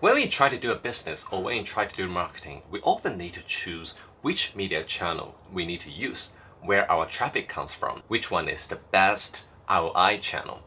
When we try to do a business or when we try to do marketing, we often need to choose which media channel we need to use, where our traffic comes from, which one is the best ROI channel.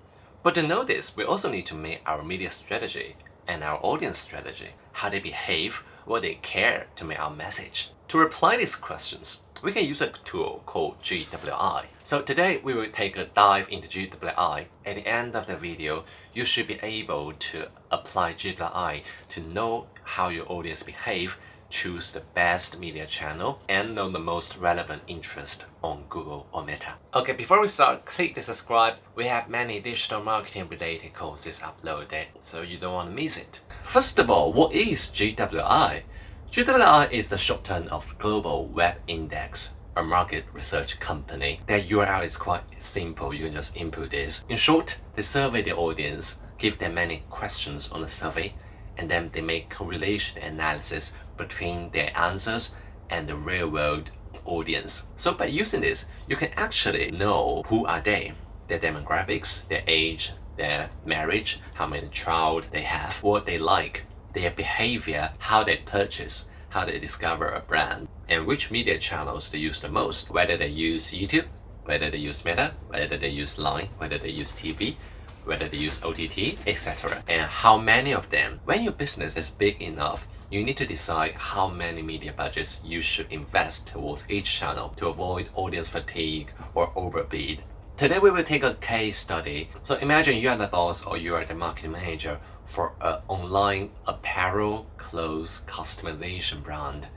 But to know this, we also need to make our media strategy and our audience strategy, how they behave, what they care to make our message. To reply these questions, we can use a tool called GWI. So today we will take a dive into GWI. At the end of the video, you should be able to apply GWI to know how your audience behave, choose the best media channel, and know the most relevant interest on Google or Meta. Okay, before we start, click the subscribe. We have many digital marketing related courses uploaded, so you don't want to miss it. First of all, what is GWI? GWI is the short term of Global Web Index, a market research company. Their URL is quite simple, you can just input this. In short, they survey the audience, give them many questions on the survey, and then they make correlation analysis between their answers and the real world audience. So by using this, you can actually know who are they, their demographics, their age, their marriage, how many child they have, what they like, their behavior, how they purchase, how they discover a brand, and which media channels they use the most, whether they use YouTube, whether they use Meta, whether they use Line, whether they use TV, whether they use OTT, etc. And how many of them. When your business is big enough, you need to decide how many media budgets you should invest towards each channel to avoid audience fatigue or overbid. Today we will take a case study. So imagine you are the boss or you are the marketing manager for an online apparel clothes customization brand,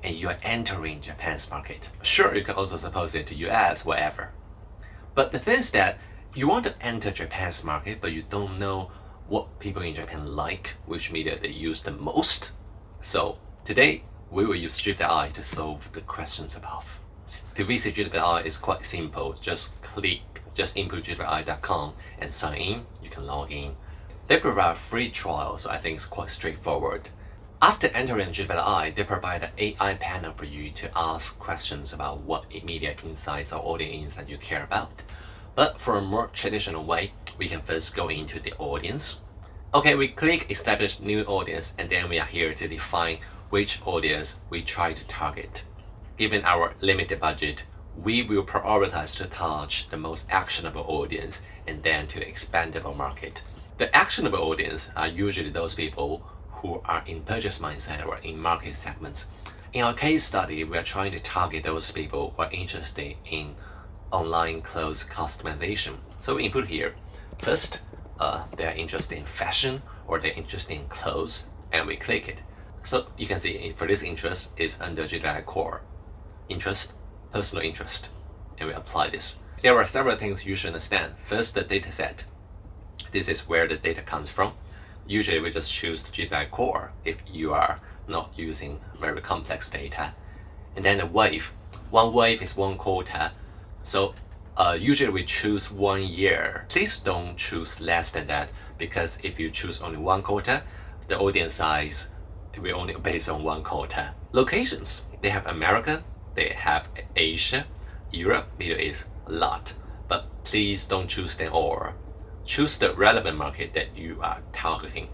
and you are entering Japan's market. Sure, you can also suppose it to US, whatever. But the thing is that you want to enter Japan's market, but you don't know what people in Japan like, which media they use the most. So today we will use GWI to solve the questions above. To visit GWI is quite simple. Just input GWI.com and sign in. You can log in. They provide a free trial, so I think it's quite straightforward. After entering GWI, they provide an AI panel for you to ask questions about what media insights or audience insights you care about. But for a more traditional way, we can first go into the audience. Okay, we click establish new audience, and then we are here to define which audience we try to target. Given our limited budget, we will prioritize to touch the most actionable audience and then to expandable market. The actionable audience are usually those people who are in purchase mindset or in market segments. In our case study, we are trying to target those people who are interested in online clothes customization. So we input here. First, they are interested in fashion or they're interested in clothes, and we click it. So you can see for this interest is under GWI core. Interest, personal interest, and we apply this. There are several things you should understand. First, the data set. This is where the data comes from. Usually we just choose the GWI core if you are not using very complex data. And then the wave. One wave is one quota. So usually we choose 1 year. Please don't choose less than that, because if you choose only one quota, the audience size will only based on one quota. Locations. They have America, they have Asia, Europe, Middle East, a lot. But please don't choose them all. Choose the relevant market that you are targeting.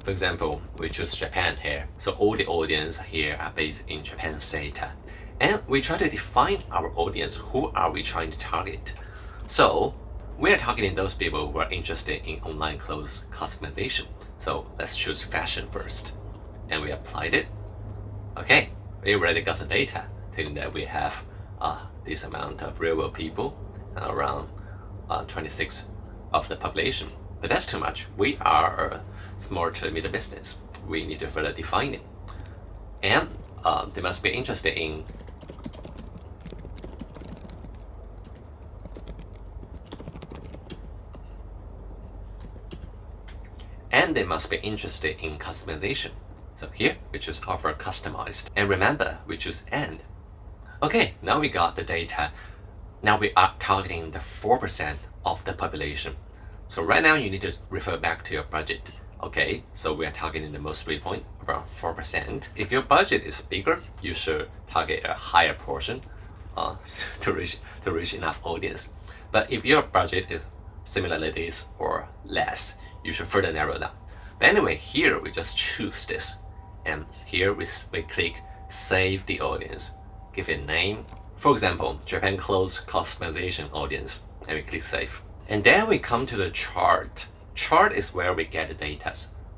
For example, we choose Japan here. So all the audience here are based in Japan's data. And we try to define our audience. Who are we trying to target? So we are targeting those people who are interested in online clothes customization. So let's choose fashion first. And we applied it. Okay, we already got the data, telling that we have this amount of real world people, around 26 of the population. But that's too much. We are a small to middle business. We need to further define it. And they must be interested in customization. So here we choose offer customized. And remember, we choose and. Okay, now we got the data. Now we are targeting the 4% of the population. So right now you need to refer back to your budget. Okay, so we are targeting the most point, around 4%. If your budget is bigger, you should target a higher portion to reach enough audience. But if your budget is similarly this or less, you should further narrow down. But anyway, here we just choose this. And here we click Save the Audience. Give it a name. For example, Japan Clothes Customization Audience. And we click Save. And then we come to the chart. Chart is where we get the data.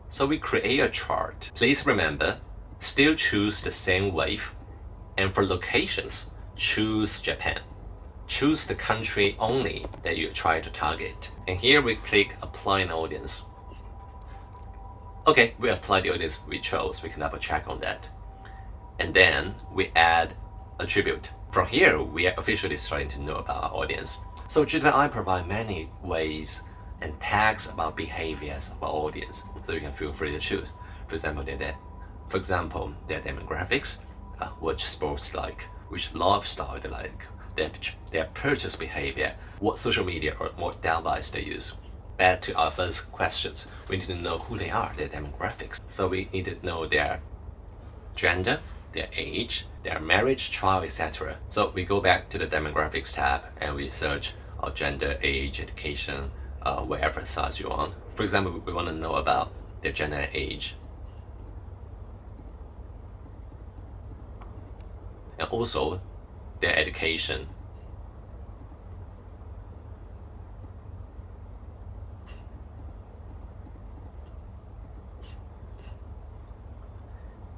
So we create a chart. Please remember, still choose the same wave. And for locations, choose Japan. Choose the country only that you try to target. And here we click Apply an Audience. Okay, we apply the audience we chose. We can double check on that. And then we add attribute. From here, we are officially starting to know about our audience. So GWI provide many ways and tags about behaviors of our audience. So you can feel free to choose. For example, their demographics, what sports like, which lifestyle they like, their purchase behavior, what social media or what device they use. Back to our first questions, we need to know who they are, their demographics. So we need to know their gender, their age, their marriage, trial, etc. So we go back to the demographics tab and we search our gender, age, education, whatever size you want. For example, we want to know about their gender and age. And also their education.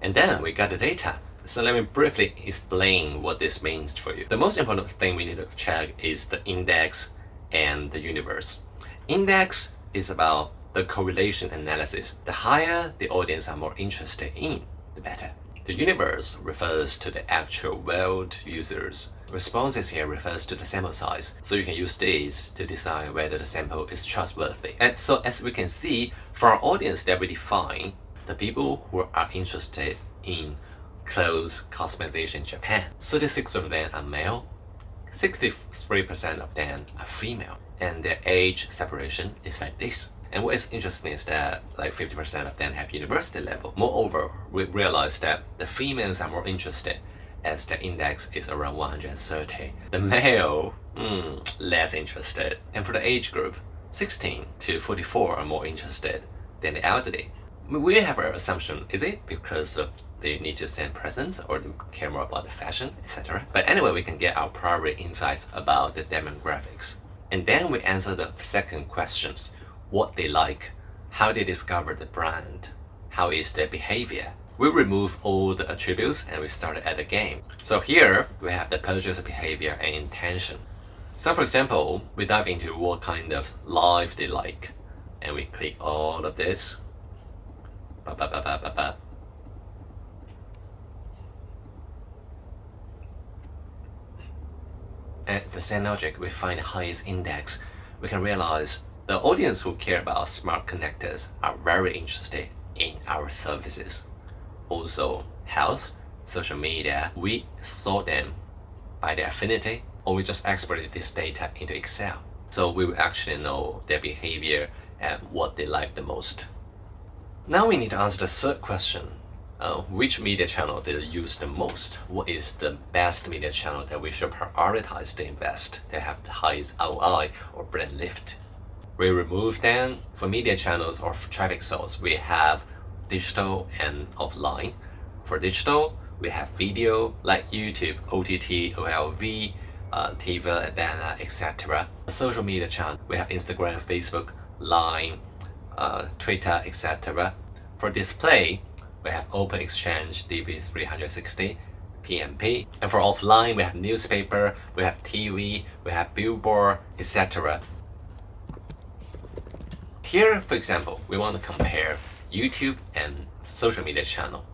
And then we got the data. So let me briefly explain what this means for you. The most important thing we need to check is the index and the universe. Index is about the correlation analysis. The higher the audience are more interested in, the better. The universe refers to the actual world users. Responses here refers to the sample size. So you can use these to decide whether the sample is trustworthy. And so as we can see, for our audience that we define, the people who are interested in clothes customization in Japan, 36% of them are male, 63% of them are female, and their age separation is like this. And what is interesting is that like 50% of them have university level. Moreover, we realize that the females are more interested as their index is around 130. The male, less interested. And for the age group, 16 to 44 are more interested than the elderly. We have our assumption, is it because they need to send presents or care more about the fashion, etc. But anyway, we can get our primary insights about the demographics. And then we answer the second questions. What they like, how they discover the brand, how is their behavior. We remove all the attributes and we start at the game. So here we have the purchase behavior and intention. So for example, we dive into what kind of life they like and we click all of this. And the same logic, we find the highest index. We can realize the audience who care about smart connectors are very interested in our services. Also, health, social media, we sort them by their affinity, or we just exported this data into Excel. So we will actually know their behavior and what they like the most. Now we need to answer the third question. Which media channel do they use the most? What is the best media channel that we should prioritize to invest to have the highest ROI or brand lift? We remove them. For media channels or traffic source, we have digital and offline. For digital, we have video like YouTube, OTT, OLV, TV, banner, etc. Social media channel, we have Instagram, Facebook, Line, Twitter, etc. For display, we have Open Exchange, DV360, PMP. And for offline, we have newspaper, we have TV, we have billboard, etc. Here, for example, we want to compare YouTube and social media channel.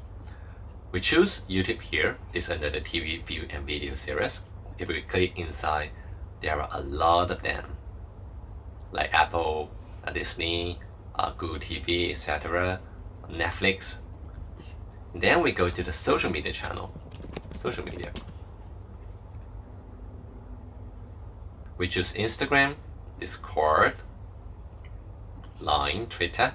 We choose YouTube here. It's under the TV view and video series. If we click inside, there are a lot of them, like Apple, Disney, Google TV, etc., Netflix. Then we go to the social media channel. Social media. We choose Instagram, Discord, Line, Twitter,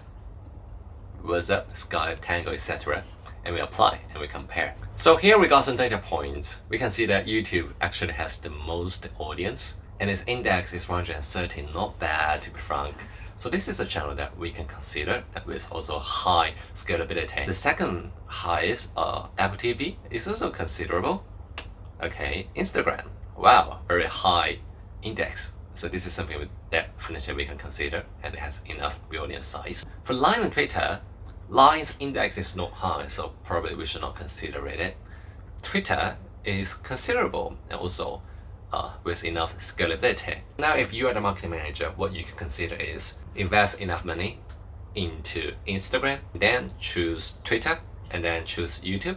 WhatsApp, Skype, Tango, etc. And we apply and we compare. So here we got some data points. We can see that YouTube actually has the most audience and its index is 130, not bad to be frank. So this is a channel that we can consider with also high scalability. The second highest, Apple TV, is also considerable. Okay, Instagram, wow, very high index. So this is something that definitely we can consider, and it has enough audience size. For Line and Twitter, Line's index is not high, so probably we should not consider it. Twitter is considerable and also with enough scalability. Now, if you are the marketing manager, what you can consider is invest enough money into Instagram, then choose Twitter, and then choose YouTube.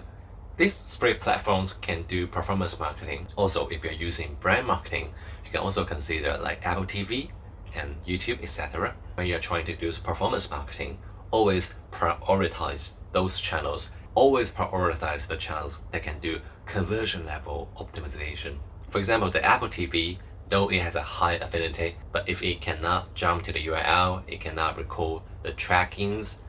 These three platforms can do performance marketing. Also, if you're using brand marketing, you can also consider like Apple TV and YouTube, etc. When you're trying to do performance marketing, always prioritize those channels. Always prioritize the channels that can do conversion level optimization. For example, the Apple TV, though it has a high affinity, but if it cannot jump to the URL, it cannot record the trackings,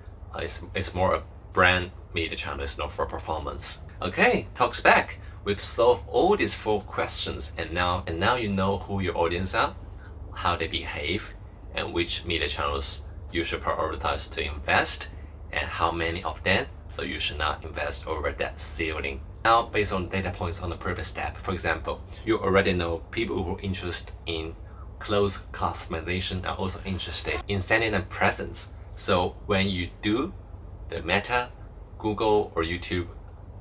it's more a brand media channel, it's not for performance. Okay, talks back. We've solved all these 4 questions, and now you know who your audience are, how they behave, and which media channels you should prioritize to invest, and how many of them, so you should not invest over that ceiling. Now, based on data points on the previous step, for example, you already know people who are interested in clothes customization are also interested in sending them presents. So when you do the Meta, Google, or YouTube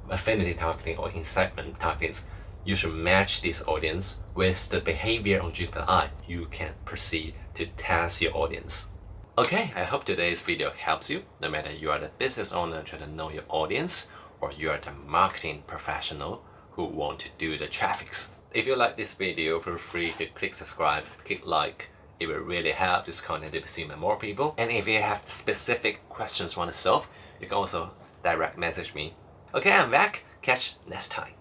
affinity targeting or incitement targets, you should match this audience with the behavior on GWI. You can proceed to test your audience. Okay, I hope today's video helps you. No matter you are the business owner trying to know your audience, or you are the marketing professional who want to do the traffics. If you like this video, feel free to click subscribe, click like. It will really help this content to be seen by more people. And if you have specific questions you want to solve, you can also direct message me. Okay, I'm back. Catch next time.